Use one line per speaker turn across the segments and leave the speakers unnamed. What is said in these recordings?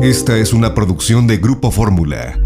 Esta es una producción de Grupo Fórmula.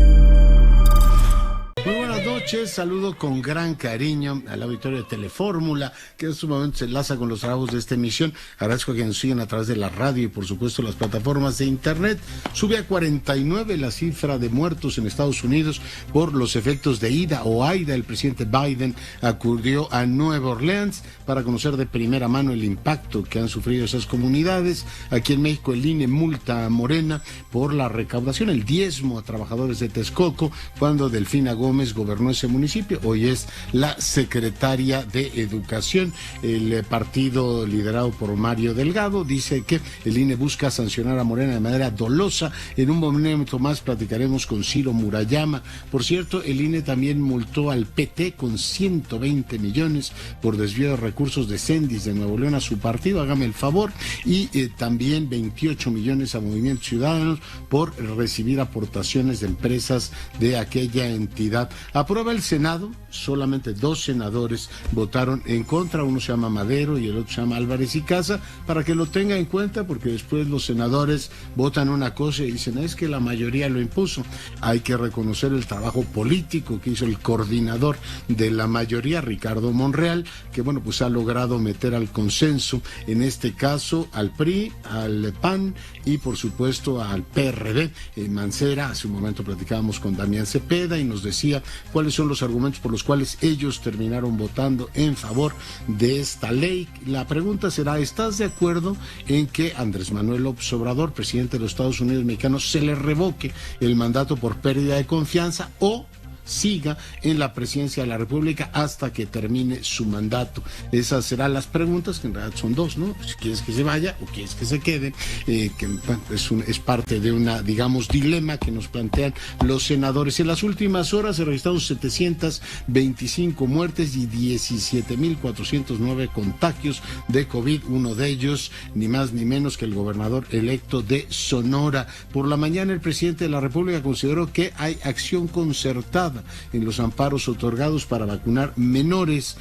Muy buenas noches, saludo con gran cariño al auditorio de Telefórmula, que en este momento se enlaza con los trabajos de esta emisión. Agradezco a quienes nos siguen a través de la radio y por supuesto las plataformas de internet. Sube a 49 la cifra de muertos en Estados Unidos por los efectos de Ida o Aida. El presidente Biden acudió a Nueva Orleans para conocer de primera mano el impacto que han sufrido esas comunidades. Aquí en México el INE multa a Morena por la recaudación, el diezmo a trabajadores de Texcoco, cuando Delfina Gómez gobernó ese municipio. Hoy es la secretaria de Educación. El partido liderado por Mario Delgado dice que el INE busca sancionar a Morena de manera dolosa. En un momento más platicaremos con Ciro Murayama. Por cierto, el INE también multó al PT con 120 millones por desvío de recursos de Sendis de Nuevo León a su partido, hágame el favor, y también 28 millones a Movimiento Ciudadanos por recibir aportaciones de empresas de aquella entidad. Aprueba el Senado, solamente 2 senadores votaron en contra, uno se llama Madero y el otro se llama Álvarez y Casa, para que lo tenga en cuenta, porque después los senadores votan una cosa y dicen, es que la mayoría lo impuso. Hay que reconocer el trabajo político que hizo el coordinador de la mayoría, Ricardo Monreal, que bueno, pues ha logrado meter al consenso, en este caso al PRI, al PAN y por supuesto al PRD. Mancera, hace un momento platicábamos con Damián Cepeda y nos decía cuáles son los argumentos por los cuales ellos terminaron votando en favor de esta ley. La pregunta será, ¿estás de acuerdo en que Andrés Manuel López Obrador, presidente de los Estados Unidos mexicanos, se le revoque el mandato por pérdida de confianza o siga en la presidencia de la República hasta que termine su mandato? Esas serán las preguntas, que en realidad son 2, ¿no? Si quieres que se vaya o quieres que se quede, que bueno, es parte de una, digamos, dilema que nos plantean los senadores. En las últimas horas se registraron 725 muertes y 17.409 contagios de COVID, uno de ellos ni más ni menos que el gobernador electo de Sonora. Por la mañana el presidente de la República consideró que hay acción concertada en los amparos otorgados para vacunar menores.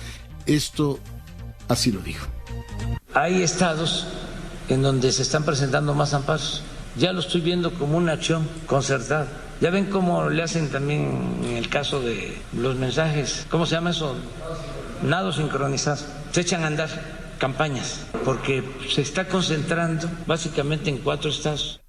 Esto así lo dijo.
Hay estados en donde se están presentando más amparos. Ya lo estoy viendo como una acción concertada. Ya ven cómo le hacen también en el caso de los mensajes. ¿Cómo se llama eso? Nado sincronizado. Se echan a andar campañas porque se está concentrando básicamente en 4 estados.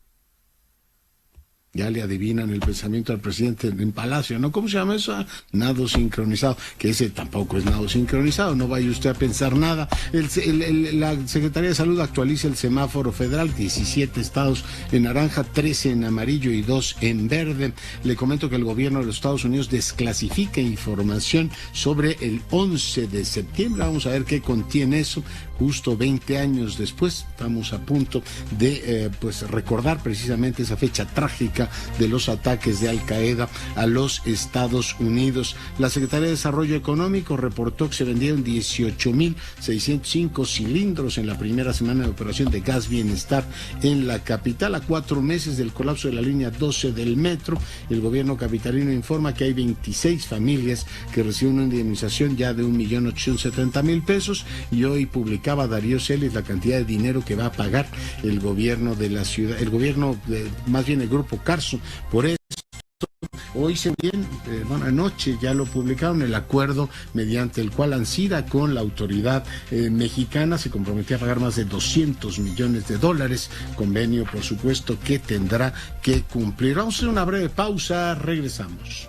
Ya le adivinan el pensamiento al presidente en Palacio, ¿no? ¿Cómo se llama eso? Nado sincronizado, que ese tampoco es nado sincronizado, no vaya usted a pensar nada. La Secretaría de Salud actualiza el semáforo federal, 17 estados en naranja, 13 en amarillo y 2 en verde. Le comento que el gobierno de los Estados Unidos desclasifica información sobre el 11 de septiembre. Vamos a ver qué contiene eso. Justo 20 años después, estamos a punto de recordar precisamente esa fecha trágica de los ataques de Al Qaeda a los Estados Unidos. La Secretaría de Desarrollo Económico reportó que se vendieron 18.605 cilindros en la primera semana de operación de Gas Bienestar en la capital, a 4 meses del colapso de la línea 12 del metro. El gobierno capitalino informa que hay 26 familias que reciben una indemnización ya de 1.870.000 pesos, y hoy publicaba Darío Celis la cantidad de dinero que va a pagar el gobierno de la ciudad, más bien el grupo Carso, por eso. Hoy anoche ya lo publicaron, el acuerdo mediante el cual Ancira con la autoridad mexicana se comprometió a pagar más de $200 millones, convenio por supuesto que tendrá que cumplir. Vamos a hacer una breve pausa, regresamos.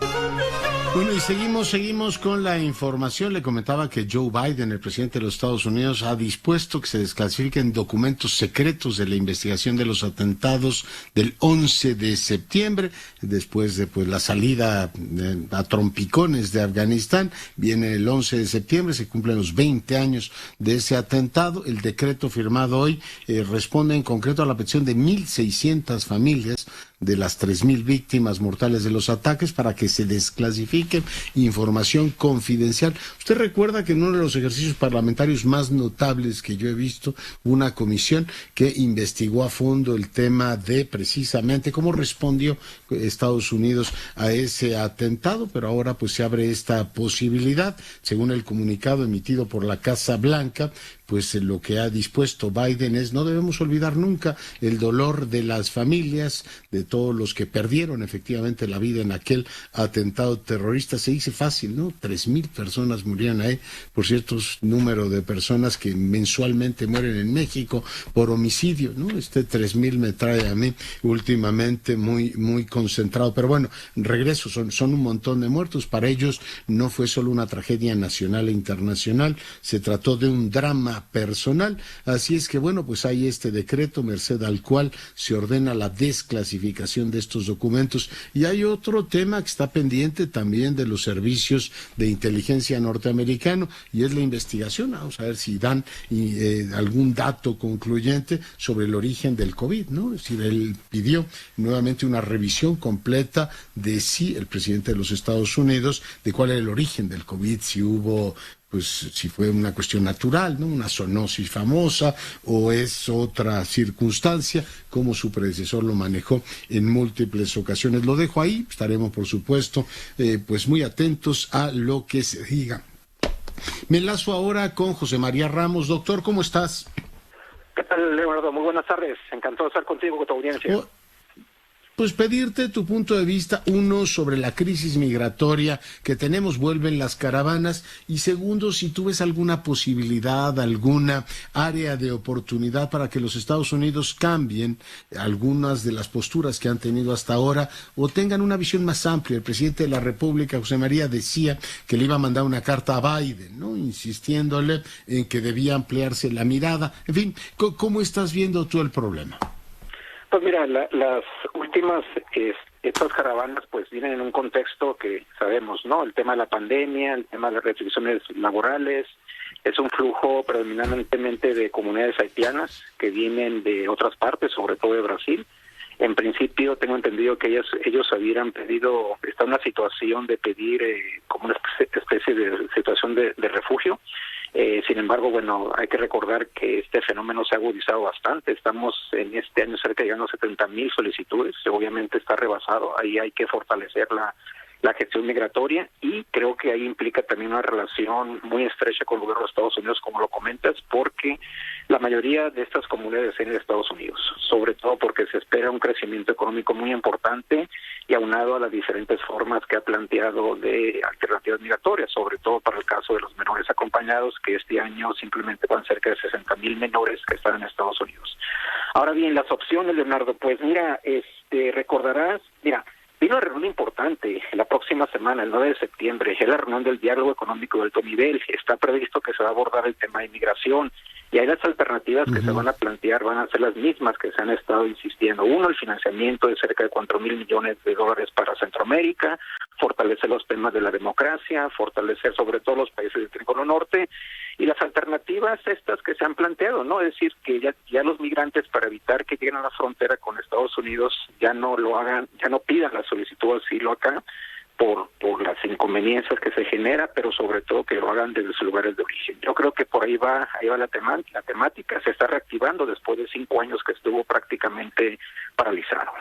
Bueno, y seguimos con la información. Le comentaba que Joe Biden, el presidente de los Estados Unidos, ha dispuesto que se desclasifiquen documentos secretos de la investigación de los atentados del 11 de septiembre, después de la salida a trompicones de Afganistán. Viene el 11 de septiembre, se cumplen los 20 años de ese atentado. El decreto firmado hoy responde en concreto a la petición de 1.600 familias de las 3.000 víctimas mortales de los ataques para que se desclasifique información confidencial. Usted recuerda que en uno de los ejercicios parlamentarios más notables que yo he visto, una comisión que investigó a fondo el tema de precisamente cómo respondió Estados Unidos a ese atentado, pero ahora pues se abre esta posibilidad, según el comunicado emitido por la Casa Blanca, pues lo que ha dispuesto Biden no debemos olvidar nunca el dolor de las familias, de todos los que perdieron efectivamente la vida en aquel atentado terrorista. Se dice fácil, ¿no? 3,000 personas murieron ahí, por cierto, número de personas que mensualmente mueren en México por homicidio, ¿no? 3,000 me trae a mí últimamente muy concentrado, pero bueno, regreso, son un montón de muertos. Para ellos no fue solo una tragedia nacional e internacional, se trató de un drama personal, así es que bueno, pues hay este decreto merced al cual se ordena la desclasificación de estos documentos. Y hay otro tema que está pendiente también de los servicios de inteligencia norteamericano, y es la investigación. Vamos a ver si dan algún dato concluyente sobre el origen del COVID, ¿no? Es decir, él pidió nuevamente una revisión completa de si el presidente de los Estados Unidos, de cuál era el origen del COVID, si hubo, pues si fue una cuestión natural, ¿no? Una zoonosis famosa, o es otra circunstancia, como su predecesor lo manejó en múltiples ocasiones. Lo dejo ahí, estaremos por supuesto pues muy atentos a lo que se diga. Me enlazo ahora con José María Ramos. Doctor, ¿cómo estás?
¿Qué tal, Leonardo? Muy buenas tardes. Encantado de estar contigo, con tu audiencia.
Pues pedirte tu punto de vista, uno, sobre la crisis migratoria que tenemos, vuelven las caravanas, y segundo, si tú ves alguna posibilidad, alguna área de oportunidad para que los Estados Unidos cambien algunas de las posturas que han tenido hasta ahora o tengan una visión más amplia. El presidente de la República, José María, decía que le iba a mandar una carta a Biden, ¿no? Insistiéndole en que debía ampliarse la mirada. En fin, ¿cómo estás viendo tú el problema?
Pues mira, las últimas estas caravanas pues vienen en un contexto que sabemos, ¿no? El tema de la pandemia, el tema de las restricciones laborales, es un flujo predominantemente de comunidades haitianas que vienen de otras partes, sobre todo de Brasil. En principio tengo entendido que ellos habían pedido, está en una situación de pedir como una especie de situación de refugio. Sin embargo, bueno, hay que recordar que este fenómeno se ha agudizado bastante. Estamos en este año cerca de llegando a 70,000 solicitudes. Obviamente está rebasado. Ahí hay que fortalecer la gestión migratoria, y creo que ahí implica también una relación muy estrecha con el gobierno de Estados Unidos, como lo comentas, porque la mayoría de estas comunidades vienen de Estados Unidos, sobre todo porque se espera un crecimiento económico muy importante, y aunado a las diferentes formas que ha planteado de alternativas migratorias, sobre todo para el caso de los menores acompañados, que este año simplemente van cerca de 60,000 menores que están en Estados Unidos. Ahora bien, las opciones, Leonardo, pues mira, recordarás, viene una reunión importante la próxima semana, el 9 de septiembre, es la reunión del diálogo económico de alto nivel. Está previsto que se va a abordar el tema de inmigración, y ahí las alternativas que se van a plantear van a ser las mismas que se han estado insistiendo. Uno, el financiamiento de cerca de 4,000 millones de dólares para Centroamérica, fortalecer los temas de la democracia, fortalecer sobre todo los países del Triángulo Norte, y las alternativas estas que se han planteado, ¿no? Es decir, que ya los migrantes, para evitar que lleguen a la frontera con Estados Unidos, ya no lo hagan, ya no pidan la solicitud de asilo acá por las inconveniencias que se genera, pero sobre todo que lo hagan desde sus lugares de origen. Yo creo que por ahí va la temática, se está reactivando después de 5 años que estuvo prácticamente paralizado.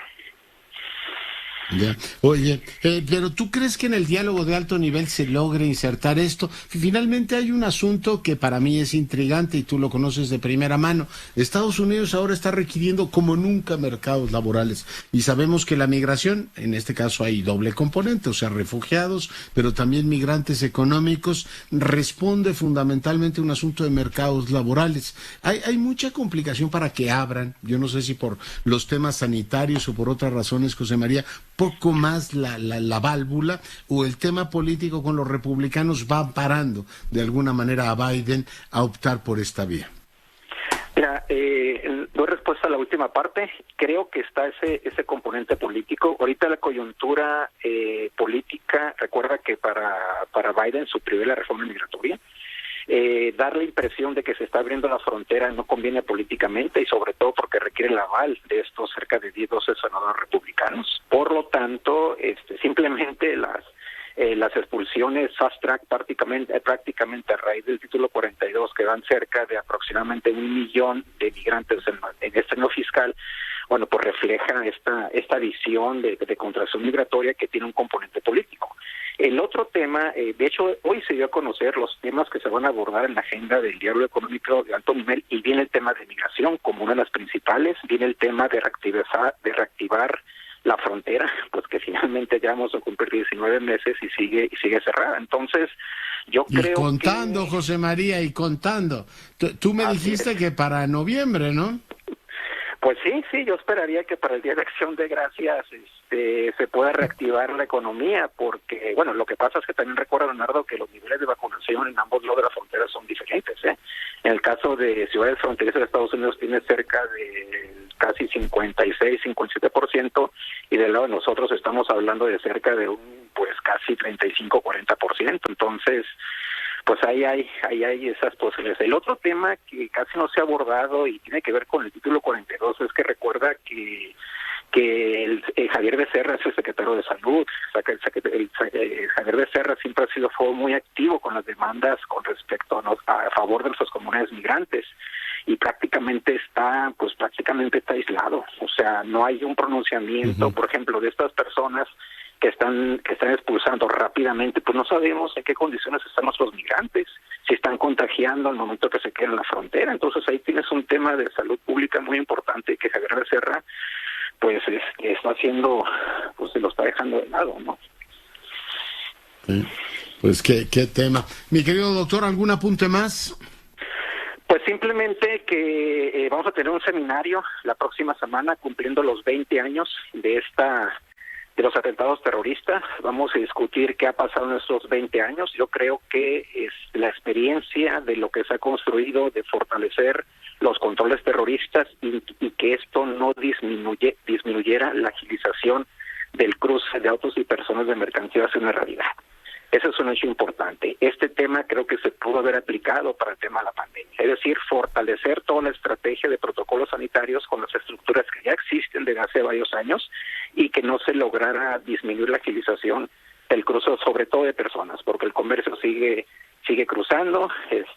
Ya. Oye, pero ¿tú crees que en el diálogo de alto nivel se logre insertar esto? Finalmente hay un asunto que para mí es intrigante y tú lo conoces de primera mano. Estados Unidos ahora está requiriendo como nunca mercados laborales, y sabemos que la migración, en este caso hay doble componente, o sea, refugiados, pero también migrantes económicos, responde fundamentalmente a un asunto de mercados laborales. Hay mucha complicación para que abran, yo no sé si por los temas sanitarios o por otras razones, José María, poco más la válvula, o el tema político con los republicanos va parando de alguna manera a Biden a optar por esta vía.
Mira, doy respuesta a la última parte. Creo que está ese componente político. Ahorita la coyuntura política, recuerda que para Biden suprimió la reforma migratoria. Dar la impresión de que se está abriendo la frontera no conviene políticamente, y sobre todo porque requiere el aval de estos cerca de 10-12 senadores republicanos. Por lo tanto, simplemente las expulsiones fast track prácticamente a raíz del título 42, que van cerca de aproximadamente 1 millón de migrantes en este año fiscal, bueno, pues refleja esta visión de contracción migratoria que tiene un componente político. El otro tema, de hecho, hoy se dio a conocer los temas que se van a abordar en la agenda del diálogo económico de alto nivel, y viene el tema de migración como una de las principales, viene el tema de reactivar la frontera, pues que finalmente ya vamos a cumplir 19 meses y sigue cerrada. Entonces, yo creo
contando, José María, y contando. Tú me dijiste que para noviembre, ¿no?
Pues sí, yo esperaría que para el Día de Acción de Gracias se pueda reactivar la economía, porque, bueno, lo que pasa es que también recuerda, Leonardo, que los niveles de vacunación en ambos lados de la frontera son diferentes, ¿eh? En el caso de ciudades fronterizas de Estados Unidos tiene cerca de casi 56, 57%, y del lado de nosotros estamos hablando de cerca de casi 35, 40%. Entonces, pues ahí hay esas posibilidades. El otro tema que casi no se ha abordado y tiene que ver con el título 42 es que recuerda que Javier Becerra es el secretario de Salud. Javier Becerra siempre fue muy activo con las demandas con respecto a favor de nuestras comunidades migrantes, y prácticamente está aislado. O sea, no hay un pronunciamiento, por ejemplo, de estas personas que están expulsando rápidamente. Pues no sabemos en qué condiciones están nuestros migrantes, si están contagiando al momento que se quedan en la frontera. Entonces ahí tienes un tema de salud pública muy importante que Javier Becerra pues está haciendo, pues se lo está dejando de lado, ¿no?
Sí. Pues qué tema. Mi querido doctor, ¿algún apunte más?
Pues simplemente que vamos a tener un seminario la próxima semana cumpliendo los 20 años de los atentados terroristas. Vamos a discutir qué ha pasado en estos 20 años. Yo creo que es la experiencia de lo que se ha construido de fortalecer los controles terroristas y que esto no disminuyera la agilización del cruce de autos y personas de mercancías en la realidad. Ese es un hecho importante. Este tema creo que se pudo haber aplicado para el tema de la pandemia. Es decir, fortalecer toda la estrategia de protocolos sanitarios con las estructuras que ya existen desde hace varios años y que no se lograra disminuir la agilización del cruce, sobre todo de personas, porque el comercio sigue cruzando.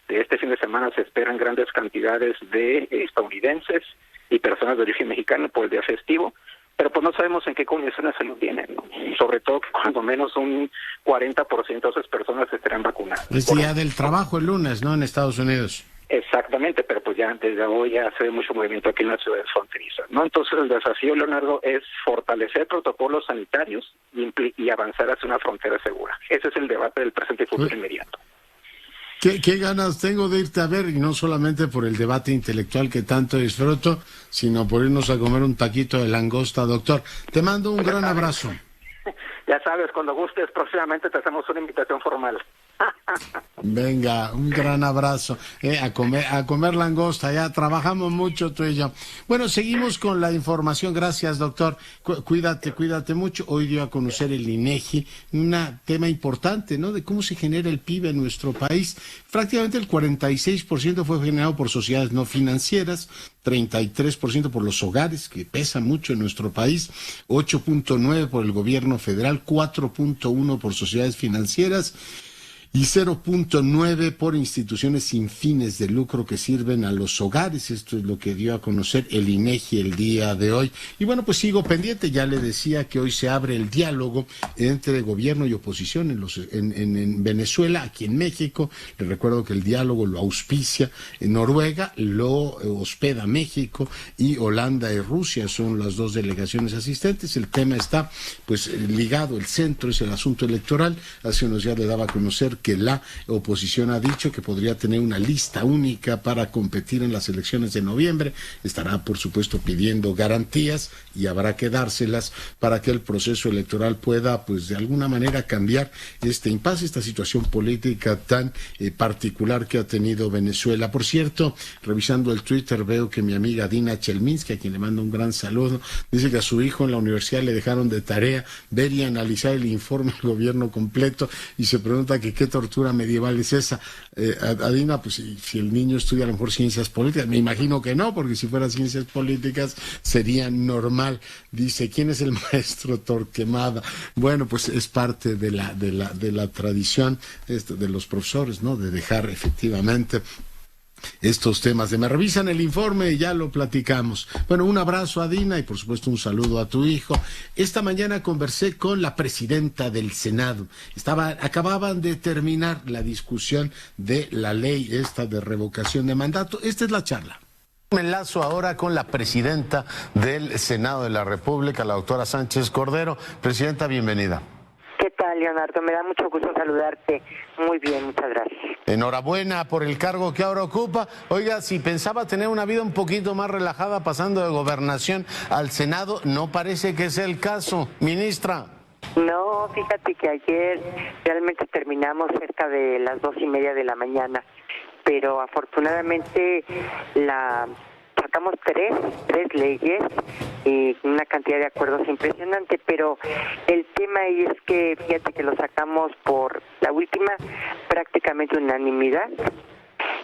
Este fin de semana se esperan grandes cantidades de estadounidenses y personas de origen mexicano por el día festivo, pero pues no sabemos en qué condiciones de salud vienen, ¿no? Sobre todo que cuando menos un 40% de esas personas estarán vacunadas.
Es día del trabajo el lunes, ¿no? En Estados Unidos.
Exactamente, pero pues ya desde hoy ya se ve mucho movimiento aquí en las ciudades fronterizas, ¿no? Entonces el desafío, Leonardo, es fortalecer protocolos sanitarios y avanzar hacia una frontera segura. Ese es el debate del presente y futuro inmediato.
¿Qué ganas tengo de irte a ver? Y no solamente por el debate intelectual que tanto disfruto, sino por irnos a comer un taquito de langosta, doctor. Te mando un gran abrazo.
Ya sabes, cuando gustes, próximamente te hacemos una invitación formal.
Venga, un gran abrazo. A comer langosta, ya trabajamos mucho tú y yo. Bueno, seguimos con la información. Gracias, doctor. Cuídate mucho. Hoy dio a conocer el INEGI un tema importante, ¿no? De cómo se genera el PIB en nuestro país. Prácticamente el 46% fue generado por sociedades no financieras, 33% por los hogares, que pesa mucho en nuestro país, 8.9% por el gobierno federal, 4.1% por sociedades financieras, y 0.9 por instituciones sin fines de lucro que sirven a los hogares. Esto es lo que dio a conocer el INEGI el día de hoy. Y bueno, pues sigo pendiente. Ya le decía que hoy se abre el diálogo entre gobierno y oposición en Venezuela, aquí en México. Le recuerdo que el diálogo lo auspicia en Noruega, lo hospeda México, y Holanda y Rusia son las dos delegaciones asistentes. El tema está pues ligado, el centro es el asunto electoral. Hace unos días le daba a conocer que la oposición ha dicho que podría tener una lista única para competir en las elecciones de noviembre. Estará, por supuesto, pidiendo garantías y habrá que dárselas para que el proceso electoral pueda, pues, de alguna manera cambiar este impasse, esta situación política tan particular que ha tenido Venezuela. Por cierto, revisando el Twitter veo que mi amiga Dina Chelminsky, a quien le mando un gran saludo, dice que a su hijo en la universidad le dejaron de tarea ver y analizar el informe del gobierno completo y se pregunta que qué tortura medieval es esa. Adina, pues si el niño estudia a lo mejor ciencias políticas, me imagino que no, porque si fuera ciencias políticas sería normal. Dice, ¿quién es el maestro Torquemada? Bueno, pues es parte de la tradición de los profesores, ¿no? De dejar efectivamente estos temas de me revisan el informe y ya lo platicamos. Bueno, un abrazo a Dina y por supuesto un saludo a tu hijo. Esta mañana conversé con la presidenta del Senado. Acababan de terminar la discusión de la ley esta de revocación de mandato. Esta es la charla. Me enlazo ahora con la presidenta del Senado de la República, la doctora Sánchez Cordero. Presidenta, bienvenida.
¿Qué tal, Leonardo? Me da mucho gusto saludarte. Muy bien, muchas gracias.
Enhorabuena por el cargo que ahora ocupa. Oiga, si pensaba tener una vida un poquito más relajada pasando de gobernación al Senado, no parece que sea el caso, ministra.
No, fíjate que ayer realmente terminamos cerca de las 2:30 de la mañana, pero afortunadamente sacamos tres leyes y una cantidad de acuerdos impresionante, pero el tema ahí es que fíjate que lo sacamos por la última prácticamente unanimidad.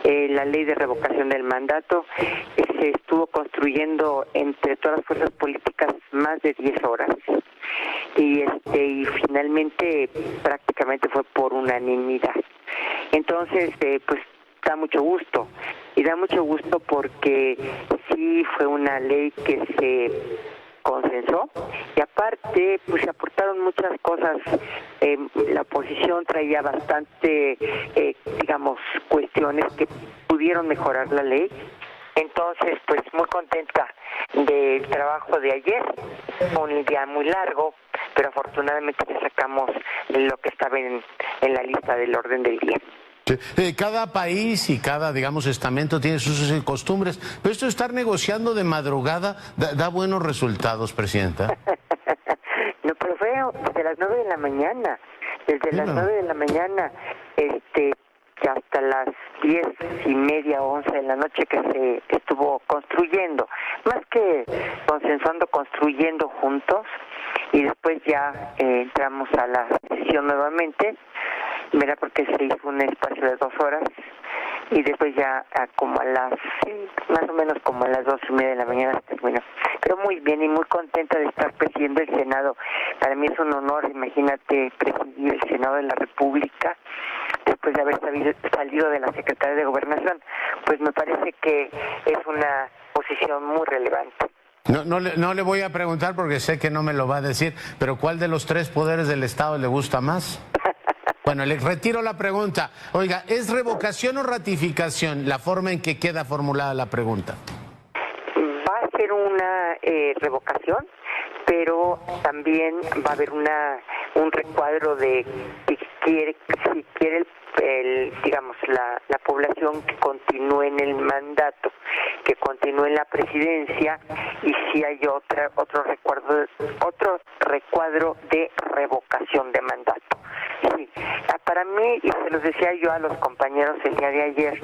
La ley de revocación del mandato se estuvo construyendo entre todas las fuerzas políticas más de 10 horas y finalmente prácticamente fue por unanimidad. Entonces, pues da mucho gusto, y da mucho gusto porque sí fue una ley que se consensó y aparte pues se aportaron muchas cosas. La oposición traía bastante cuestiones que pudieron mejorar la ley. Entonces pues muy contenta del trabajo de ayer. Fue un día muy largo, pero afortunadamente ya sacamos lo que estaba en la lista del orden del día.
Cada país y cada, estamento tiene sus costumbres, pero esto de estar negociando de madrugada da buenos resultados, presidenta.
No, pero fue desde las 9 de la mañana, las 9 de la mañana, que hasta las 10:30, 11 de la noche que se estuvo construyendo, más que consensuando, construyendo juntos, y después ya entramos a la sesión nuevamente. Mira, porque se hizo un espacio de 2 horas y después ya más o menos como a las 2:30 de la mañana se terminó. Pero muy bien y muy contenta de estar presidiendo el Senado. Para mí es un honor, imagínate, presidir el Senado de la República después de haber salido de la Secretaría de Gobernación. Pues me parece que es una posición muy relevante.
No le voy a preguntar porque sé que no me lo va a decir, pero ¿cuál de los 3 poderes del Estado le gusta más? Bueno, le retiro la pregunta. Oiga, ¿es revocación o ratificación la forma en que queda formulada la pregunta?
Va a ser una revocación, pero también va a haber un recuadro de si quiere la población que continúe en el mandato, que continúe en la presidencia, y si hay otro recuadro de revocación de mandato. Sí, para mí, y se los decía yo a los compañeros el día de ayer,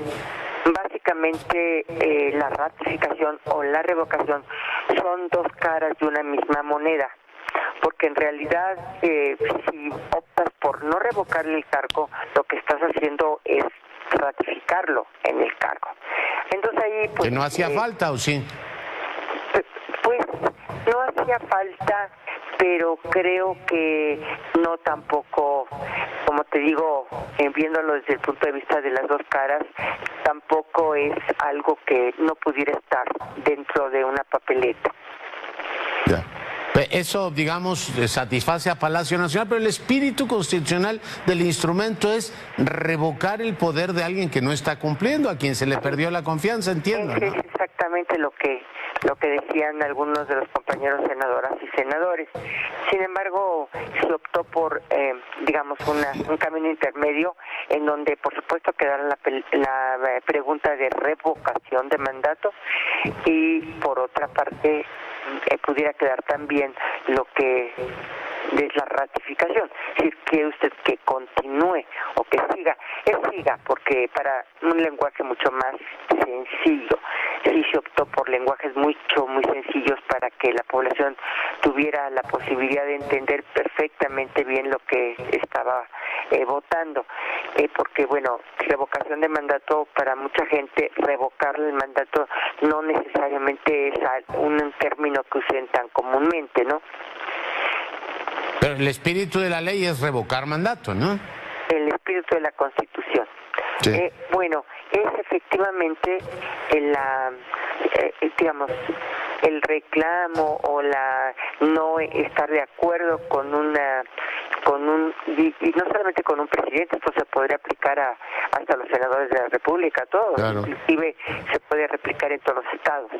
básicamente la ratificación o la revocación son 2 caras de una misma moneda, porque en realidad si optas por no revocarle el cargo, lo que estás haciendo es ratificarlo en el cargo. Entonces ahí pues,
¿que no hacía falta o sí?
Pues no hacía falta, pero creo que no tampoco, como te digo, viéndolo desde el punto de vista de las 2 caras, tampoco es algo que no pudiera estar dentro de una papeleta.
Ya. Eso, satisface a Palacio Nacional, pero el espíritu constitucional del instrumento es revocar el poder de alguien que no está cumpliendo, a quien se le perdió la confianza, entiendo, ¿no?
Es exactamente lo que decían algunos de los compañeros senadoras y senadores. Sin embargo, se optó por, un camino intermedio en donde, por supuesto, quedara la pregunta de revocación de mandato y, por otra parte, pudiera quedar también lo que es la ratificación. Si quiere usted que continúe o que siga, siga, porque para un lenguaje mucho más sencillo, sí se optó por lenguajes muy sencillos para que la población tuviera la posibilidad de entender perfectamente bien lo que estaba votando, porque revocación de mandato, para mucha gente revocar el mandato no necesariamente es un término que usen tan comúnmente, ¿no?
Pero el espíritu de la ley es revocar mandato, ¿no?
El espíritu de la Constitución.
Sí.
Ese efectivamente digamos, el reclamo o la no estar de acuerdo y no solamente con un presidente, esto se podría aplicar hasta los senadores de la República, todos, claro. Inclusive se puede replicar en todos los estados.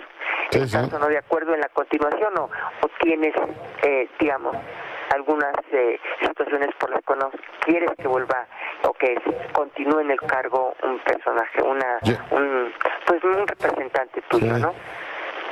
¿Estás o no de acuerdo en la continuación o tienes, digamos, algunas situaciones por las que no quieres que vuelva o que continúe en el cargo un personaje, un representante tuyo, ¿no?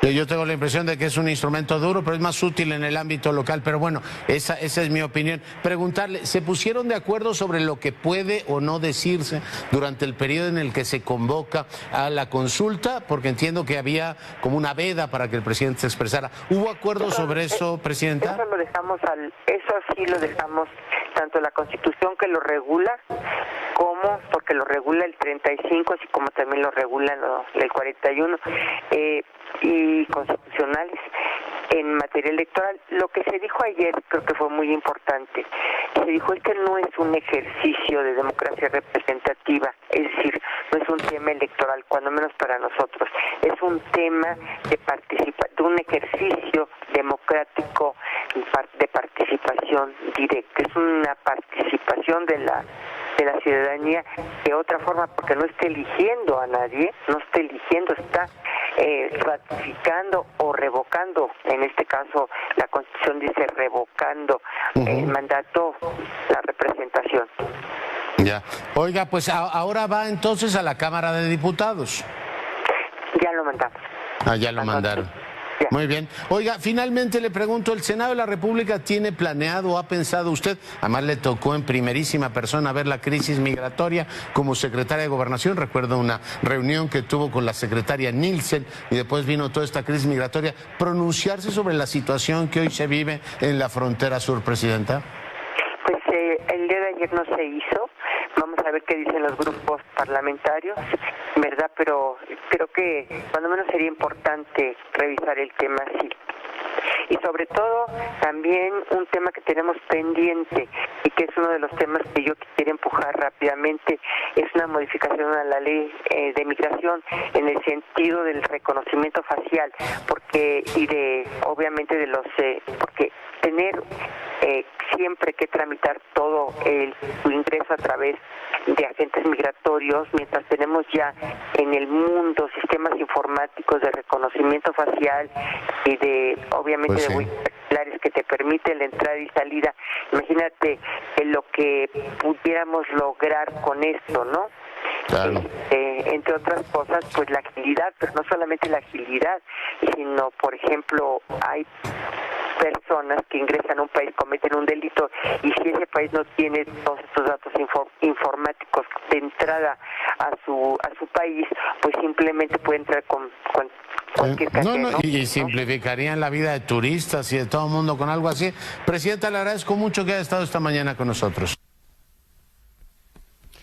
Yo tengo la impresión de que es un instrumento duro, pero es más útil en el ámbito local. Pero bueno, esa es mi opinión. Preguntarle, ¿se pusieron de acuerdo sobre lo que puede o no decirse durante el periodo en el que se convoca a la consulta? Porque entiendo que había como una veda para que el presidente se expresara. ¿Hubo acuerdo sobre eso, Presidenta?
Eso sí lo dejamos tanto la Constitución que lo regula, como porque lo regula el 35, así como también lo regula el 41, y constitucionales en materia electoral. Lo que se dijo ayer creo que fue muy importante. Se dijo que no es un ejercicio de democracia representativa, es decir, no es un tema electoral, cuando menos para nosotros. Es un tema de un ejercicio democrático de participación directa. Es una participación de la ciudadanía de otra forma, porque no está eligiendo a nadie, está ratificando o revocando, en este caso la Constitución dice revocando el mandato, la representación.
Ya. Oiga, pues ahora va entonces a la Cámara de Diputados.
Ya lo mandamos.
Ya lo mandaron. Muy bien. Oiga, finalmente le pregunto, ¿el Senado de la República tiene planeado o ha pensado usted? Además le tocó en primerísima persona ver la crisis migratoria como secretaria de Gobernación. Recuerdo una reunión que tuvo con la secretaria Nielsen y después vino toda esta crisis migratoria. ¿Pronunciarse sobre la situación que hoy se vive en la frontera sur, Presidenta?
Pues el día de ayer no se hizo. Vamos a ver qué dicen los grupos parlamentarios, ¿verdad? Pero creo que cuando menos sería importante revisar el tema así. Y sobre todo también un tema que tenemos pendiente y que es uno de los temas que yo quisiera empujar rápidamente, es una modificación a la ley de migración en el sentido del reconocimiento facial, porque porque tener siempre que tramitar todo su ingreso a través de agentes migratorios, mientras tenemos ya en el mundo sistemas informáticos de reconocimiento facial y de obviamente de huellas dactilares que te permiten la entrada y salida. Imagínate lo que pudiéramos lograr con esto, ¿no?
Claro.
Entre otras cosas, pues la agilidad, pero no solamente la agilidad, sino, por ejemplo, hay personas que ingresan a un país, cometen un delito, y si ese país no tiene todos estos datos informáticos de entrada a su país, pues simplemente puede entrar con cualquier cantidad.
Y simplificarían la vida de turistas y de todo el mundo con algo así. Presidenta, le agradezco mucho que haya estado esta mañana con nosotros.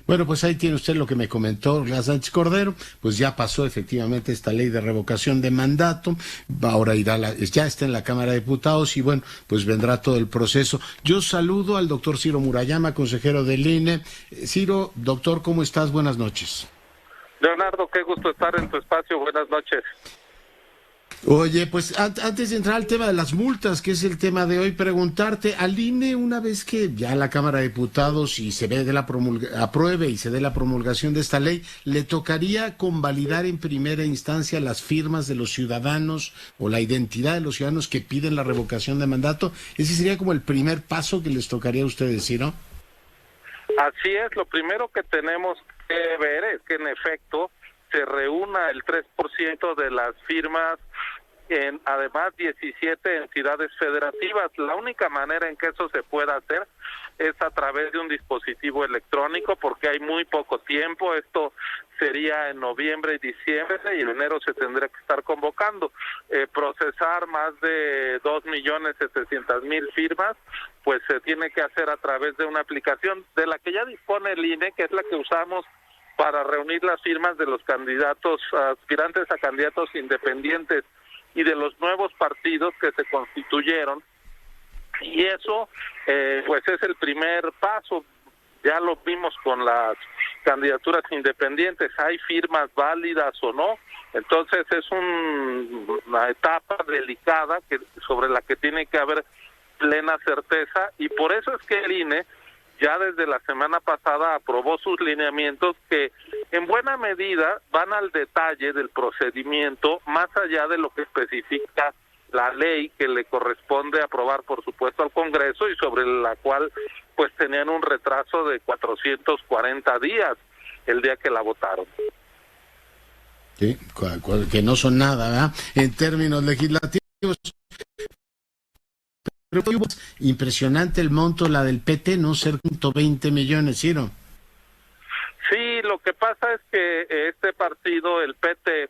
Bueno, pues ahí tiene usted lo que me comentó Sánchez Cordero, pues ya pasó efectivamente esta ley de revocación de mandato, ahora ya está en la Cámara de Diputados y bueno, pues vendrá todo el proceso. Yo saludo al doctor Ciro Murayama, consejero del INE. Ciro, doctor, ¿cómo estás? Buenas noches.
Leonardo, qué gusto estar en tu espacio, buenas noches.
Oye, pues antes de entrar al tema de las multas, que es el tema de hoy, preguntarte, al INE, una vez que ya la Cámara de Diputados y se ve apruebe y se dé la promulgación de esta ley, ¿le tocaría convalidar en primera instancia las firmas de los ciudadanos o la identidad de los ciudadanos que piden la revocación de mandato? Ese sería como el primer paso que les tocaría a ustedes, ¿sí, no?
Así es, lo primero que tenemos que ver es que en efecto se reúna el 3% de las firmas en además 17 entidades federativas. La única manera en que eso se pueda hacer es a través de un dispositivo electrónico, porque hay muy poco tiempo. Esto sería en noviembre y diciembre, y en enero se tendría que estar convocando. Procesar más de 2.700.000 firmas, pues se tiene que hacer a través de una aplicación de la que ya dispone el INE, que es la que usamos para reunir las firmas de los candidatos, aspirantes a candidatos independientes y de los nuevos partidos que se constituyeron, y eso pues es el primer paso. Ya lo vimos con las candidaturas independientes, hay firmas válidas o no. Entonces es una etapa delicada sobre la que tiene que haber plena certeza, y por eso es que el INE ya desde la semana pasada aprobó sus lineamientos que en buena medida van al detalle del procedimiento, más allá de lo que especifica la ley que le corresponde aprobar, por supuesto, al Congreso, y sobre la cual pues tenían un retraso de 440 días el día que la votaron.
Sí, que no son nada, ¿verdad? En términos legislativos. Pero impresionante el monto, la del PT, ¿no? Cerca de 20 millones, Ciro.
Sí, lo que pasa es que este partido, el PT,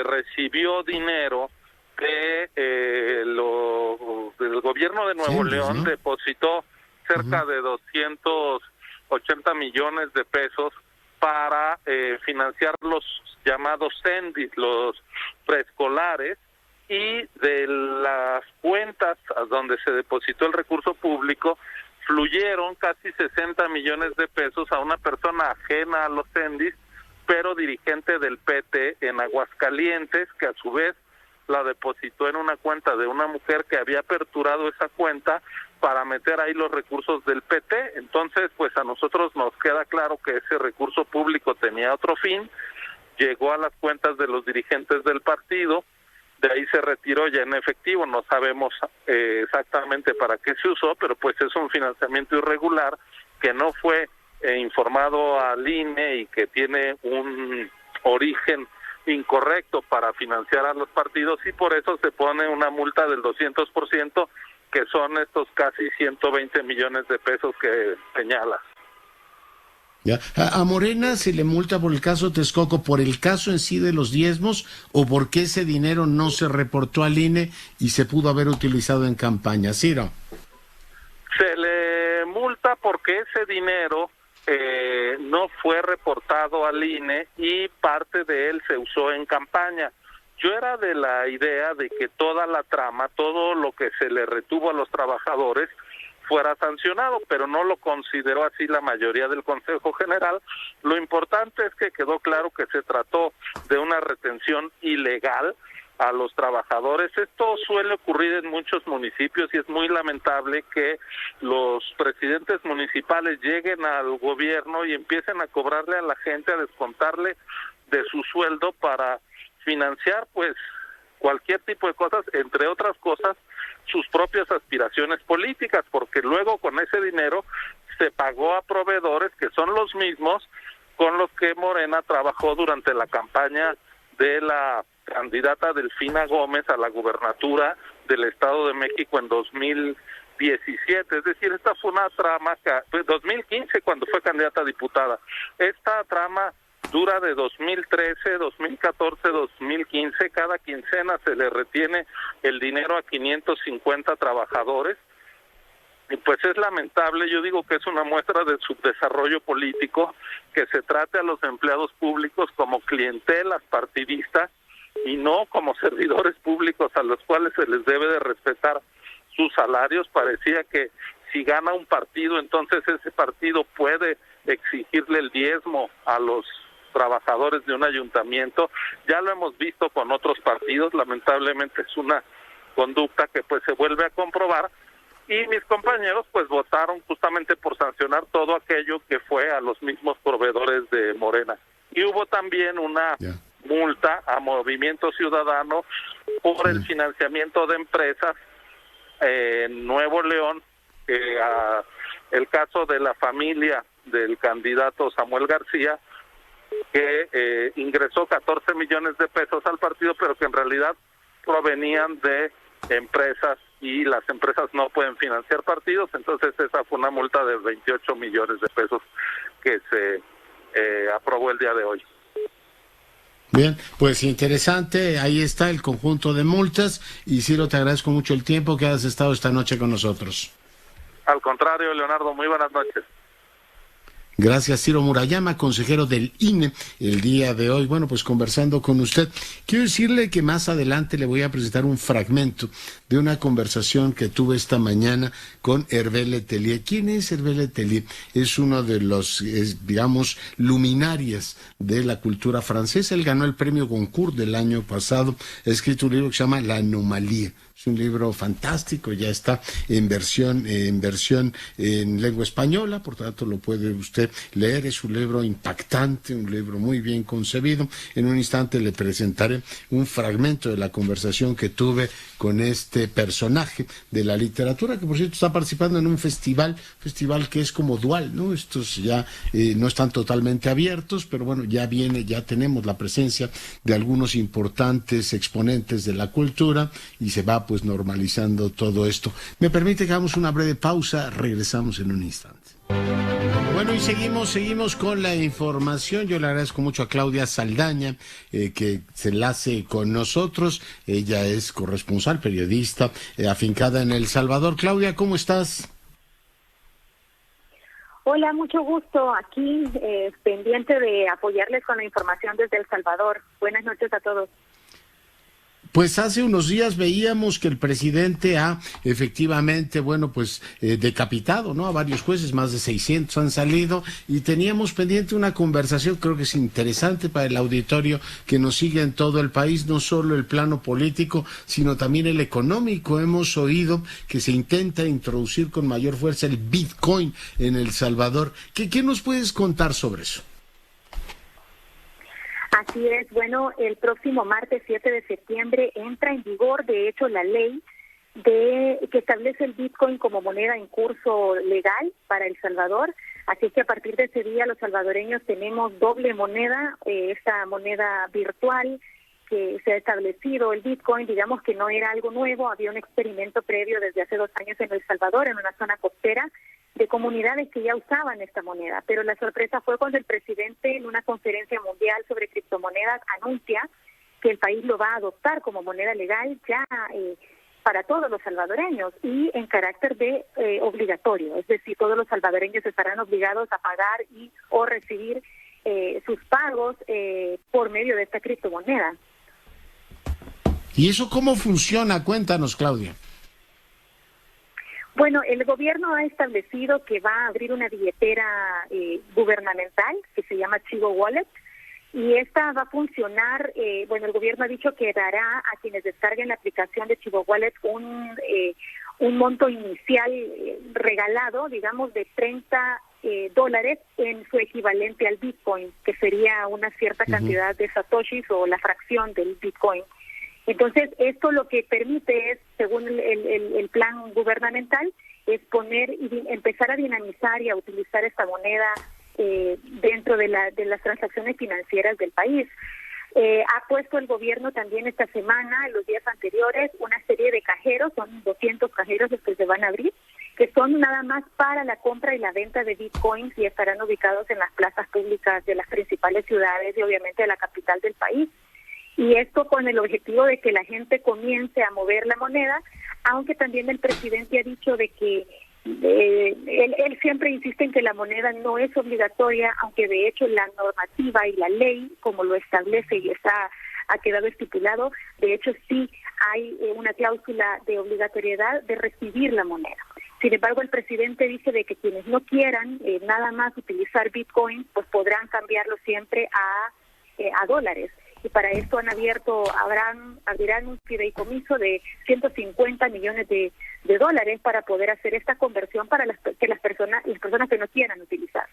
recibió dinero del gobierno de Nuevo León, ¿no? Depositó cerca de 280 millones de pesos para financiar los llamados CENDIS, los preescolares, y de las cuentas a donde se depositó el recurso público fluyeron casi 60 millones de pesos a una persona ajena a los CENDIS, pero dirigente del PT en Aguascalientes, que a su vez la depositó en una cuenta de una mujer que había aperturado esa cuenta para meter ahí los recursos del PT. Entonces, pues a nosotros nos queda claro que ese recurso público tenía otro fin, llegó a las cuentas de los dirigentes del partido, de ahí se retiró ya en efectivo, no sabemos exactamente para qué se usó, pero pues es un financiamiento irregular que no fue informado al INE y que tiene un origen incorrecto para financiar a los partidos, y por eso se pone una multa del 200%, que son estos casi 120 millones de pesos que señala.
Ya. ¿A Morena se le multa por el caso Texcoco, por el caso en sí de los diezmos, o porque ese dinero no se reportó al INE y se pudo haber utilizado en campaña? Ciro.
Se le multa porque ese dinero no fue reportado al INE y parte de él se usó en campaña. Yo era de la idea de que toda la trama, todo lo que se le retuvo a los trabajadores fuera sancionado, pero no lo consideró así la mayoría del Consejo General. Lo importante es que quedó claro que se trató de una retención ilegal a los trabajadores. Esto suele ocurrir en muchos municipios y es muy lamentable que los presidentes municipales lleguen al gobierno y empiecen a cobrarle a la gente, a descontarle de su sueldo para financiar pues cualquier tipo de cosas, entre otras cosas sus propias aspiraciones políticas, porque luego con ese dinero se pagó a proveedores que son los mismos con los que Morena trabajó durante la campaña de la candidata Delfina Gómez a la gubernatura del Estado de México en 2017, es decir, esta fue una trama, 2015 cuando fue candidata a diputada, esta trama dura de 2013, 2014, 2015, cada quincena se le retiene el dinero a 550 trabajadores, y pues es lamentable, yo digo que es una muestra de subdesarrollo político, que se trate a los empleados públicos como clientelas partidistas y no como servidores públicos a los cuales se les debe de respetar sus salarios. Parecía que si gana un partido, entonces ese partido puede exigirle el diezmo a los trabajadores de un ayuntamiento. Ya lo hemos visto con otros partidos, lamentablemente es una conducta que pues se vuelve a comprobar, y mis compañeros pues votaron justamente por sancionar todo aquello que fue a los mismos proveedores de Morena. Y hubo también una multa a Movimiento Ciudadano por el financiamiento de empresas en Nuevo León, el caso de la familia del candidato Samuel García, que ingresó 14 millones de pesos al partido, pero que en realidad provenían de empresas, y las empresas no pueden financiar partidos. Entonces esa fue una multa de 28 millones de pesos que se aprobó el día de hoy.
Bien, pues interesante, ahí está el conjunto de multas, y Ciro, te agradezco mucho el tiempo que has estado esta noche con nosotros.
Al contrario, Leonardo, muy buenas noches.
Gracias, Ciro Murayama, consejero del INE, el día de hoy. Bueno, pues conversando con usted, quiero decirle que más adelante le voy a presentar un fragmento de una conversación que tuve esta mañana con Hervé Letelier. ¿Quién es Hervé Letelier? Es uno de los, digamos, luminarias de la cultura francesa. Él ganó el premio Goncourt del año pasado. Ha escrito un libro que se llama La Anomalía. Es un libro fantástico, ya está en versión en lengua española, por tanto lo puede usted leer. Es un libro impactante, un libro muy bien concebido. En un instante le presentaré un fragmento de la conversación que tuve con este personaje de la literatura, que por cierto está participando en un festival que es como dual, ¿no? Estos ya no están totalmente abiertos, pero bueno, ya tenemos la presencia de algunos importantes exponentes de la cultura y se va pues normalizando todo esto. Me permite que hagamos una breve pausa, regresamos en un instante. Bueno, y seguimos con la información. Yo le agradezco mucho a Claudia Saldaña que se enlace con nosotros. Ella es corresponsal, periodista, afincada en El Salvador. Claudia, ¿cómo estás?
Hola, mucho gusto. Aquí pendiente de apoyarles con la información desde El Salvador. Buenas noches a todos.
Pues hace unos días veíamos que el presidente ha efectivamente, bueno, pues decapitado, ¿no? A varios jueces, más de 600 han salido, y teníamos pendiente una conversación, creo que es interesante para el auditorio que nos sigue en todo el país, no solo el plano político, sino también el económico. Hemos oído que se intenta introducir con mayor fuerza el Bitcoin en El Salvador. ¿Qué nos puedes contar sobre eso?
Así es, bueno, el próximo martes 7 de septiembre entra en vigor, de hecho, la ley que establece el Bitcoin como moneda en curso legal para El Salvador. Así que a partir de ese día los salvadoreños tenemos doble moneda, esta moneda virtual que se ha establecido, el Bitcoin. Digamos que no era algo nuevo, había un experimento previo desde hace 2 años en El Salvador, en una zona costera, de comunidades que ya usaban esta moneda, pero la sorpresa fue cuando el presidente en una conferencia mundial sobre criptomonedas anuncia que el país lo va a adoptar como moneda legal ya para todos los salvadoreños y en carácter de obligatorio, es decir, todos los salvadoreños estarán obligados a pagar y o recibir sus pagos por medio de esta criptomoneda.
¿Y eso cómo funciona? Cuéntanos, Claudia.
Bueno, el gobierno ha establecido que va a abrir una billetera gubernamental que se llama Chivo Wallet, y esta va a funcionar, bueno, el gobierno ha dicho que dará a quienes descarguen la aplicación de Chivo Wallet un monto inicial regalado, digamos, de $30 en su equivalente al Bitcoin, que sería una cierta cantidad de satoshis o la fracción del Bitcoin. Entonces, esto lo que permite es, según el plan gubernamental, es empezar a dinamizar y a utilizar esta moneda dentro de las transacciones financieras del país. Ha puesto el gobierno también esta semana, en los días anteriores, una serie de cajeros, son 200 cajeros los que se van a abrir, que son nada más para la compra y la venta de bitcoins y estarán ubicados en las plazas públicas de las principales ciudades y obviamente de la capital del país. Y esto con el objetivo de que la gente comience a mover la moneda, aunque también el presidente ha dicho de que él siempre insiste en que la moneda no es obligatoria, aunque de hecho la normativa y la ley, como lo establece y ha quedado estipulado, de hecho sí hay una cláusula de obligatoriedad de recibir la moneda. Sin embargo, el presidente dice de que quienes no quieran nada más utilizar Bitcoin, pues podrán cambiarlo siempre a dólares. Y para esto abrirán un fideicomiso de 150 millones de dólares para poder hacer esta conversión para las personas que no quieran utilizar.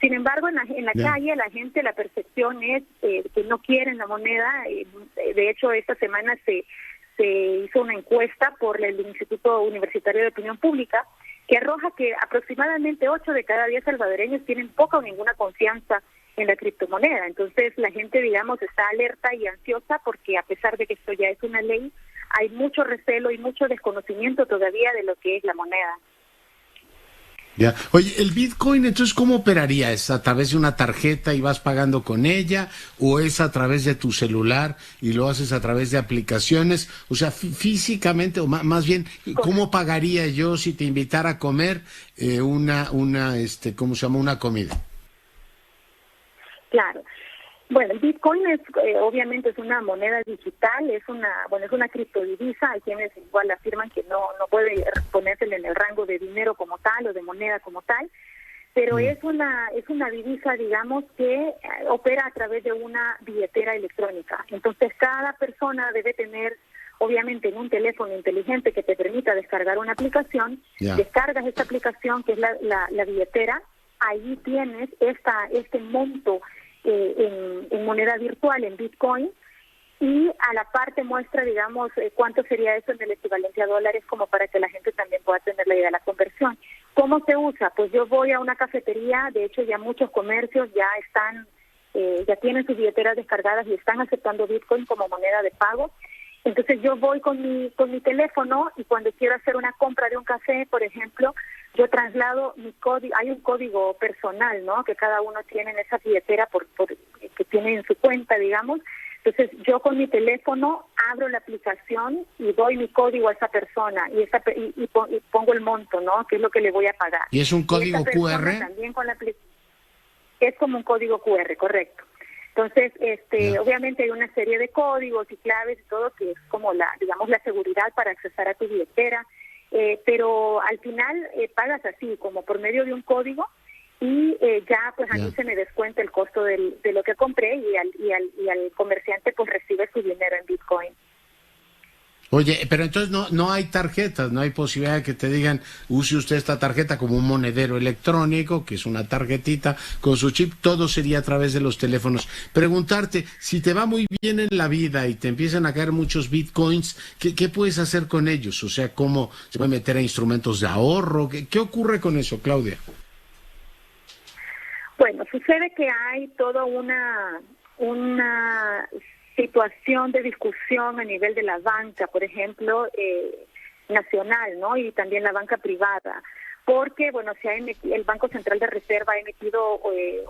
Sin embargo, en la calle, la percepción es que no quieren la moneda. De hecho, esta semana se hizo una encuesta por el Instituto Universitario de Opinión Pública que arroja que aproximadamente 8 de cada 10 salvadoreños tienen poca o ninguna confianza en la criptomoneda. Entonces la gente, digamos, está alerta y ansiosa porque a pesar de que esto ya es una ley, hay mucho recelo y mucho desconocimiento todavía de lo que es la moneda.
Ya. Oye, el Bitcoin, entonces, ¿cómo operaría? ¿Es a través de una tarjeta y vas pagando con ella? ¿O es a través de tu celular y lo haces a través de aplicaciones? O sea, físicamente, o más bien, ¿cómo pagaría yo si te invitara a comer ¿cómo se llama? Una comida.
Claro. Bueno, el Bitcoin es obviamente es una moneda digital, es una criptodivisa. Hay quienes igual afirman que no puede ponérsele en el rango de dinero como tal o de moneda como tal, pero es una divisa, digamos, que opera a través de una billetera electrónica. Entonces, cada persona debe tener, obviamente, en un teléfono inteligente que te permita descargar una aplicación. Descargas esta aplicación, que es la billetera, ahí tienes este monto en moneda virtual, en Bitcoin, y a la par te muestra, digamos, cuánto sería eso en el equivalente a dólares, como para que la gente también pueda tener la idea de la conversión. ¿Cómo se usa? Pues yo voy a una cafetería, de hecho ya muchos comercios ya tienen sus billeteras descargadas y están aceptando Bitcoin como moneda de pago. Entonces yo voy con mi teléfono, y cuando quiero hacer una compra de un café, por ejemplo, yo traslado mi código. Hay un código personal, ¿no?, que cada uno tiene en esa billetera que tiene en su cuenta, digamos. Entonces yo con mi teléfono abro la aplicación y doy mi código a esa persona y pongo el monto, ¿no?, que es lo que le voy a pagar.
¿Y es un código QR?
También es como un código QR, correcto. Entonces, obviamente hay una serie de códigos y claves y todo, que es como la seguridad para accesar a tu billetera, pero al final pagas así, como por medio de un código, y ya pues a mí se me descuenta el costo de lo que compré, y al comerciante pues recibe su dinero en Bitcoin.
Oye, pero entonces no hay tarjetas, no hay posibilidad de que te digan, use usted esta tarjeta como un monedero electrónico, que es una tarjetita con su chip. Todo sería a través de los teléfonos. Preguntarte, si te va muy bien en la vida y te empiezan a caer muchos bitcoins, ¿qué puedes hacer con ellos? O sea, ¿cómo se puede meter a instrumentos de ahorro? ¿Qué ocurre con eso, Claudia?
Bueno, sucede que hay toda una situación de discusión a nivel de la banca, por ejemplo, nacional, ¿no?, y también la banca privada, porque, bueno, el Banco Central de Reserva ha emitido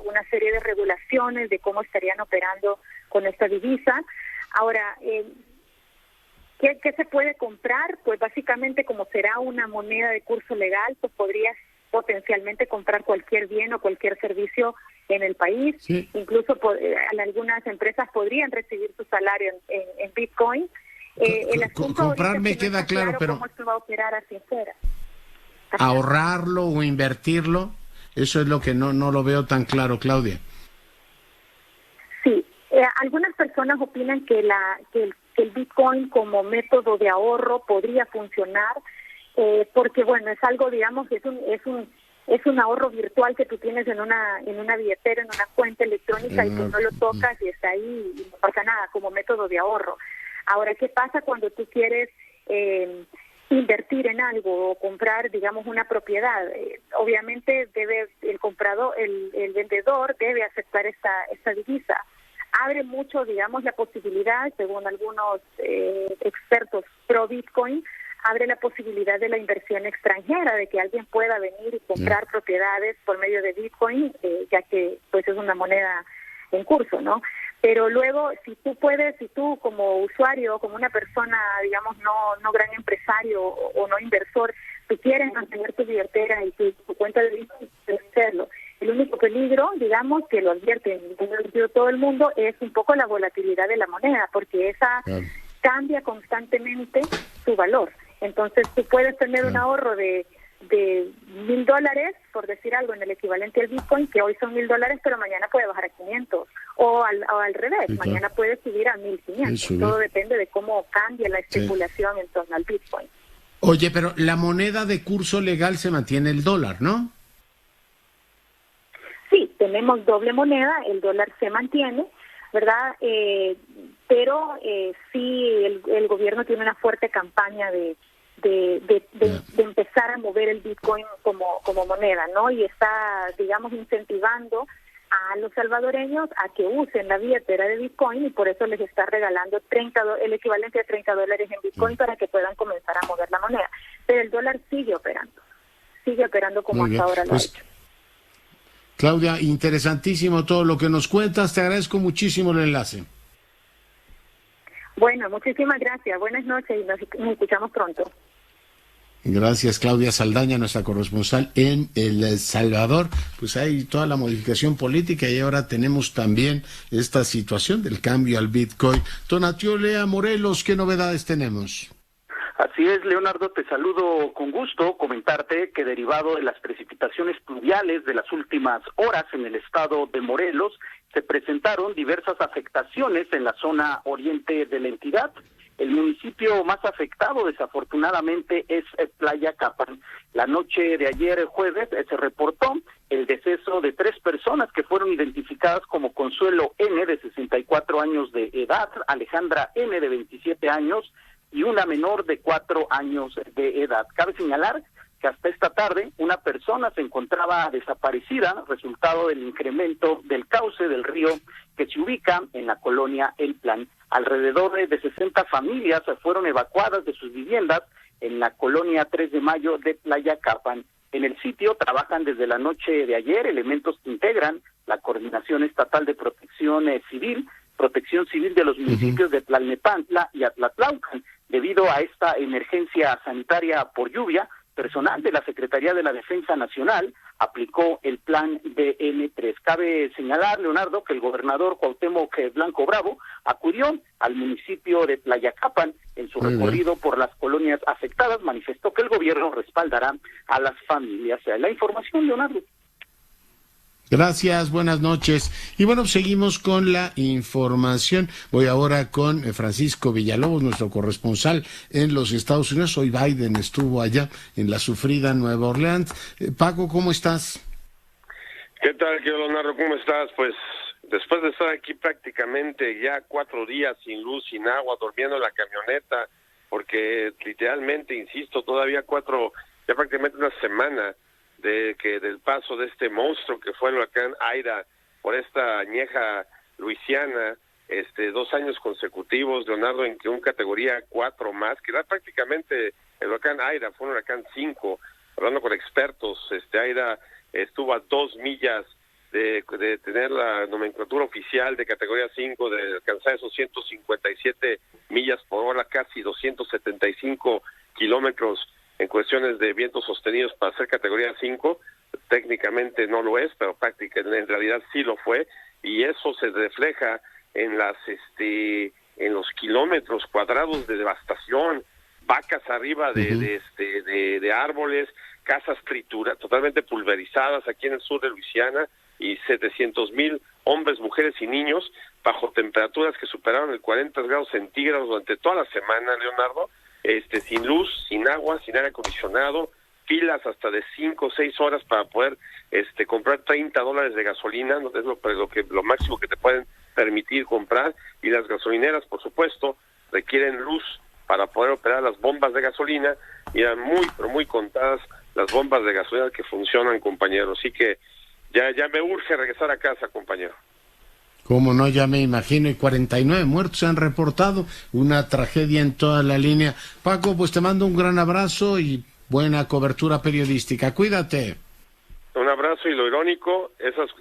una serie de regulaciones de cómo estarían operando con esta divisa. Ahora, ¿qué se puede comprar? Pues básicamente, como será una moneda de curso legal, pues podrías potencialmente comprar cualquier bien o cualquier servicio en el país. Sí. Incluso algunas empresas podrían recibir su salario en Bitcoin. El asunto
comprar me queda claro, pero
¿cómo se va a operar así fuera?
Ahorrarlo o invertirlo, eso es lo que no lo veo tan claro, Claudia.
Sí, algunas personas opinan que el Bitcoin como método de ahorro podría funcionar, porque bueno, es algo, digamos, es un ahorro virtual que tú tienes en una billetera, en una cuenta electrónica, y tú no lo tocas y está ahí y no pasa nada, como método de ahorro. Ahora, ¿qué pasa cuando tú quieres invertir en algo o comprar, digamos, una propiedad? Obviamente el vendedor debe aceptar esta divisa. Abre mucho, digamos, la posibilidad, según algunos expertos pro Bitcoin, abre la posibilidad de la inversión extranjera, de que alguien pueda venir y comprar propiedades por medio de Bitcoin, ya que pues es una moneda en curso, ¿no? Pero luego, si tú como usuario, como una persona, digamos, no gran empresario o no inversor, tú quieres mantener tu billetera y tu cuenta de Bitcoin, puedes hacerlo. El único peligro, digamos, que lo advierte todo el mundo, es un poco la volatilidad de la moneda, porque esa cambia constantemente su valor. Entonces tú puedes tener un ahorro de $1,000, por decir algo, en el equivalente al Bitcoin, que hoy son $1,000, pero mañana puede bajar a 500, o al revés, mañana puede subir a 1,500. Todo depende de cómo cambie la especulación en torno al Bitcoin.
Oye, pero la moneda de curso legal se mantiene el dólar, ¿no?
Sí, tenemos doble moneda, el dólar se mantiene, ¿verdad? Pero sí, el gobierno tiene una fuerte campaña de empezar a mover el Bitcoin como moneda, ¿no? Y está, digamos, incentivando a los salvadoreños a que usen la billetera de Bitcoin, y por eso les está regalando el equivalente a $30 en Bitcoin para que puedan comenzar a mover la moneda. Pero el dólar sigue operando como hasta ahora lo ha hecho.
Claudia, interesantísimo todo lo que nos cuentas, te agradezco muchísimo el enlace.
Bueno, muchísimas gracias, buenas noches y nos escuchamos pronto.
Gracias, Claudia Saldaña, nuestra corresponsal en El Salvador. Pues hay toda la modificación política y ahora tenemos también esta situación del cambio al Bitcoin. Tonatiuh Lea Morelos, ¿qué novedades tenemos?
Así es, Leonardo, te saludo con gusto, comentarte que derivado de las precipitaciones pluviales de las últimas horas en el estado de Morelos, se presentaron diversas afectaciones en la zona oriente de la entidad. El municipio más afectado, desafortunadamente, es Playa Capán. La noche de ayer, jueves, se reportó el deceso de 3 personas que fueron identificadas como Consuelo N., de 64 años de edad, Alejandra M., de 27 años, y una menor de 4 años de edad. Cabe señalar que hasta esta tarde una persona se encontraba desaparecida, resultado del incremento del cauce del río que se ubica en la colonia El Plan. Alrededor de 60 familias fueron evacuadas de sus viviendas en la colonia 3 de Mayo de Playa Capán. En el sitio trabajan desde la noche de ayer elementos que integran la Coordinación Estatal de Protección Civil de los municipios de Tlalnepantla y Atlatlaucan. Debido a esta emergencia sanitaria por lluvia, personal de la Secretaría de la Defensa Nacional aplicó el plan DN3. Cabe señalar, Leonardo, que el gobernador Cuauhtémoc Blanco Bravo acudió al municipio de Tlayacapan en su recorrido por las colonias afectadas. Manifestó que el gobierno respaldará a las familias. La información, Leonardo.
Gracias, buenas noches. Y bueno, seguimos con la información. Voy ahora con Francisco Villalobos, nuestro corresponsal en los Estados Unidos. Hoy Biden estuvo allá en la sufrida Nueva Orleans. Paco, ¿cómo estás?
¿Qué tal, querido Leonardo? ¿Cómo estás? Pues después de estar aquí prácticamente ya 4 días sin luz, sin agua, durmiendo en la camioneta, porque literalmente, insisto, todavía ya prácticamente una semana del paso de este monstruo que fue el huracán Aida por esta añeja Luisiana, 2 años consecutivos, Leonardo, en que un categoría 4 más, que era prácticamente el huracán Aida, fue un huracán 5, hablando con expertos, Aida estuvo a 2 millas de tener la nomenclatura oficial de categoría 5, de alcanzar esos 157 millas por hora, casi 275 kilómetros en cuestiones de vientos sostenidos para ser categoría 5, técnicamente no lo es, pero prácticamente en realidad sí lo fue, y eso se refleja en en los kilómetros cuadrados de devastación, vacas arriba de árboles, casas totalmente pulverizadas aquí en el sur de Luisiana, y 700,000 hombres, mujeres y niños bajo temperaturas que superaron el 40 grados centígrados durante toda la semana, Leonardo, sin luz, sin agua, sin aire acondicionado, filas hasta de 5 o 6 horas para poder comprar $30 de gasolina, no es lo máximo que te pueden permitir comprar, y las gasolineras, por supuesto, requieren luz para poder operar las bombas de gasolina, y eran muy contadas las bombas de gasolina que funcionan, compañero, así que ya me urge regresar a casa, compañero.
Cómo no, ya me imagino, y 49 muertos se han reportado, una tragedia en toda la línea. Paco, pues te mando un gran abrazo y buena cobertura periodística. Cuídate.
Un abrazo, y lo irónico,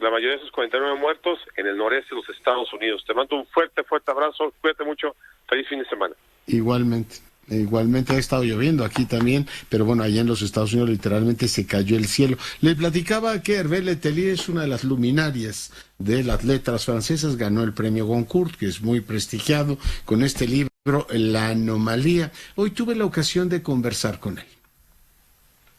la mayoría de esos 49 muertos en el noreste de los Estados Unidos. Te mando un fuerte abrazo, cuídate mucho, feliz fin de semana. Igualmente ha estado lloviendo aquí también, pero bueno, allá en los Estados Unidos literalmente se cayó el cielo. Le platicaba que Hervé Letelier es una de las luminarias de las letras francesas, ganó el premio Goncourt, que es muy prestigiado, con este libro, La Anomalía. Hoy tuve la ocasión de conversar con él.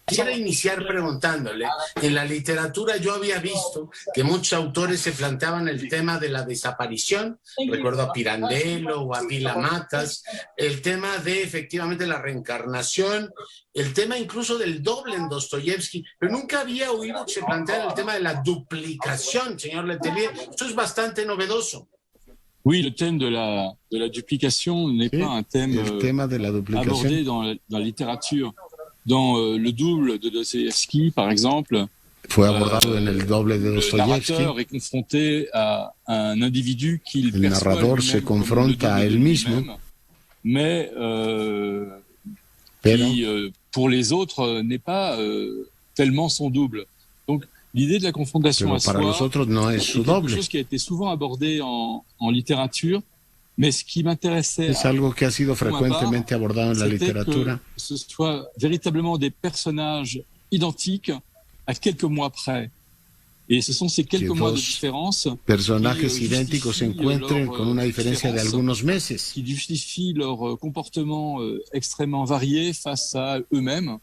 Quisiera iniciar preguntándole, en la literatura yo había visto que muchos autores se planteaban el tema de la desaparición, recuerdo a Pirandello o a Vila Matas, el tema de efectivamente la reencarnación, el tema incluso del doble en Dostoyevsky, pero nunca había oído que se planteara el tema de la duplicación, señor Letelier. Esto es bastante novedoso.
Oui, le thème de la duplication n'est pas un thème abordé dans la littérature. Dans Le Double de Dostoïevski, par exemple,
fue abordado en El Doble de Dostoyevsky.
El narrador est confronté a un individu qu'il
el narrador se confronta a él mismo,
mais qui pour les autres n'est pas tellement son double. Donc l'idée de la confrontation à soi
para los otros no es su doble.
Quelque chose qui a été souvent abordé en littérature
Es algo que ha sido frecuentemente abordado en la literatura.
Que ce soit véritablement des personnages identiques à quelques mois près. Et ce sont ces quelques mois de différence
personajes idénticos se encuentren con una diferencia de algunos meses,
qui justifient leur comportement extrêmement varié face à eux-mêmes.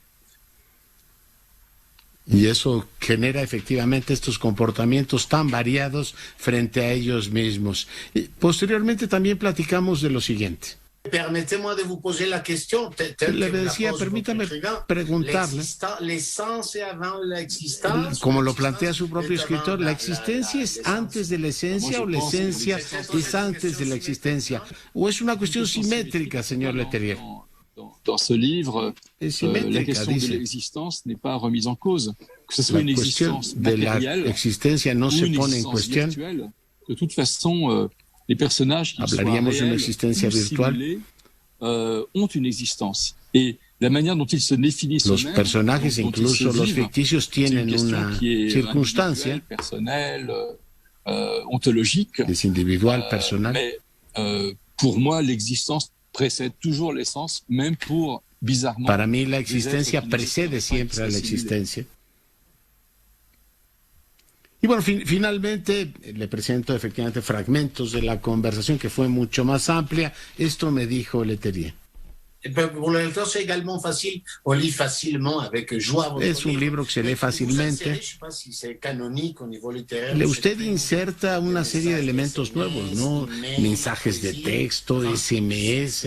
Y eso genera efectivamente estos comportamientos tan variados frente a ellos mismos. Y posteriormente también platicamos de lo siguiente.
Permettez-moi de vous poser la question.
Le decía, permítame preguntarle, como lo plantea su propio escritor, ¿la existencia es antes de la esencia o la esencia es antes de la existencia? ¿O es una cuestión simétrica, señor Leterrier?
Dans ce livre, la question de l'existence n'est pas remise en cause. Que ce soit une existence matérielle
no se
ou une
pone en
existence
cuestión.
virtuelle, de toute façon, les personnages qui sont réels ou simulés ont une existence. Et la manière dont ils se définissent
los personajes, incluso los ficticios, tienen una circunstancia
personnelle, ontologique.
Es individual, personal.
Mais pour moi, l'existence précède toujours l'essence, même pour, bizarrement...
Para mí la existencia precede siempre a la existencia. Y bueno, finalmente le presento efectivamente fragmentos de la conversación que fue mucho más amplia. Esto me dijo Leterrier. Es un libro que se lee fácilmente. Usted inserta una serie de elementos nuevos, ¿no? Mensajes de texto, SMS,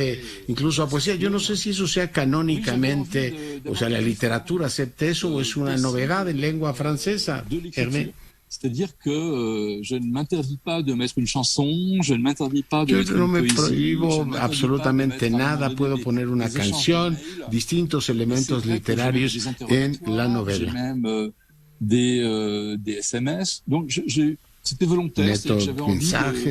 incluso a poesía. Yo no sé si eso sea canónicamente, o sea, la literatura acepta eso o es una novedad en lengua francesa, Hervé.
C'est-à-dire que je ne m'interdis pas de mettre une chanson, je ne m'interdis pas de mettre
no
une
me
poésie,
prohíbo absolutamente nada, puedo poner una canción, distintos elementos literarios en la novela.
Même des SMS. Donc c'était volontaire, j'avais envie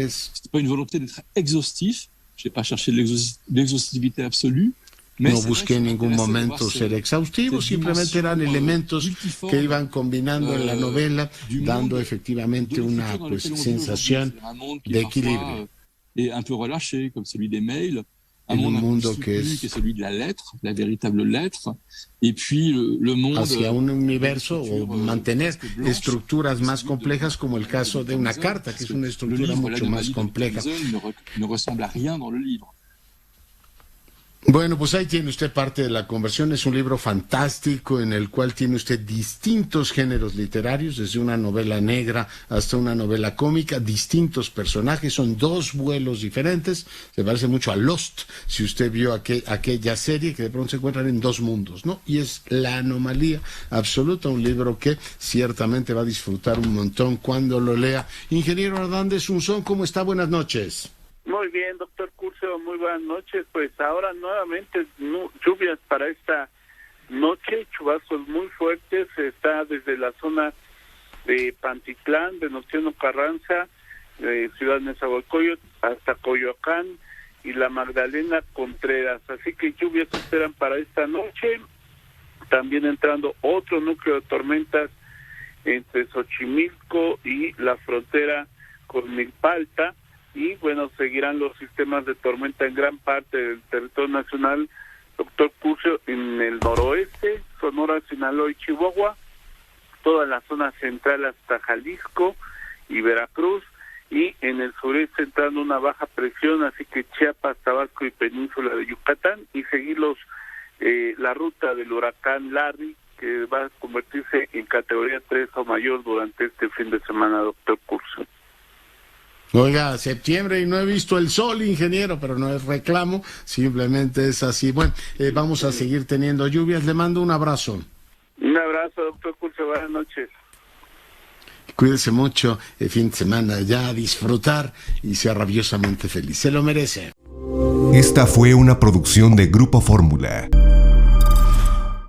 c'était pas une volonté d'être exhaustif, je n'ai pas cherché l'exhaustivité absolue.
No busqué en ningún momento ser exhaustivo, simplemente eran elementos que iban combinando en la novela, dando efectivamente una sensación de equilibrio.
Un peu relâché, comme celui des mails,
un mundo que
es celui de la lettre, la véritable lettre, et puis le monde
hacia un universo o mantener estructuras más complejas como el caso de una carta, que es una estructura mucho más compleja.
Ne ressemble à rien dans le livre.
Bueno, pues ahí tiene usted parte de la conversión. Es un libro fantástico en el cual tiene usted distintos géneros literarios, desde una novela negra hasta una novela cómica, distintos personajes, son dos vuelos diferentes. Se parece mucho a Lost, si usted vio aquella serie que de pronto se encuentran en dos mundos, ¿no? Y es la anomalía absoluta, un libro que ciertamente va a disfrutar un montón cuando lo lea. Ingeniero Hernández Unzón, ¿cómo está? Buenas noches.
Muy bien, doctor Curcio, muy buenas noches. Pues ahora nuevamente lluvias para esta noche, chubascos muy fuertes. Está desde la zona de Pantitlán, Venustiano Carranza, Ciudad Nezahualcóyotl, hasta Coyoacán y la Magdalena Contreras. Así que lluvias se esperan para esta noche. También entrando otro núcleo de tormentas entre Xochimilco y la frontera con Milpalta. Y bueno, seguirán los sistemas de tormenta en gran parte del territorio nacional, doctor Curcio, en el noroeste, Sonora, Sinaloa y Chihuahua, toda la zona central hasta Jalisco y Veracruz, y en el sureste entrando una baja presión, así que Chiapas, Tabasco y península de Yucatán, y seguir la ruta del huracán Larry, que va a convertirse en categoría 3 o mayor durante este fin de semana, doctor Curcio.
Oiga, septiembre y no he visto el sol, ingeniero, pero no es reclamo, simplemente es así. Bueno, vamos a seguir teniendo lluvias. Le mando un abrazo.
Un abrazo, doctor Curcio, buenas noches.
Cuídese mucho, el fin de semana ya a disfrutar y sea rabiosamente feliz. Se lo merece.
Esta fue una producción de Grupo Fórmula.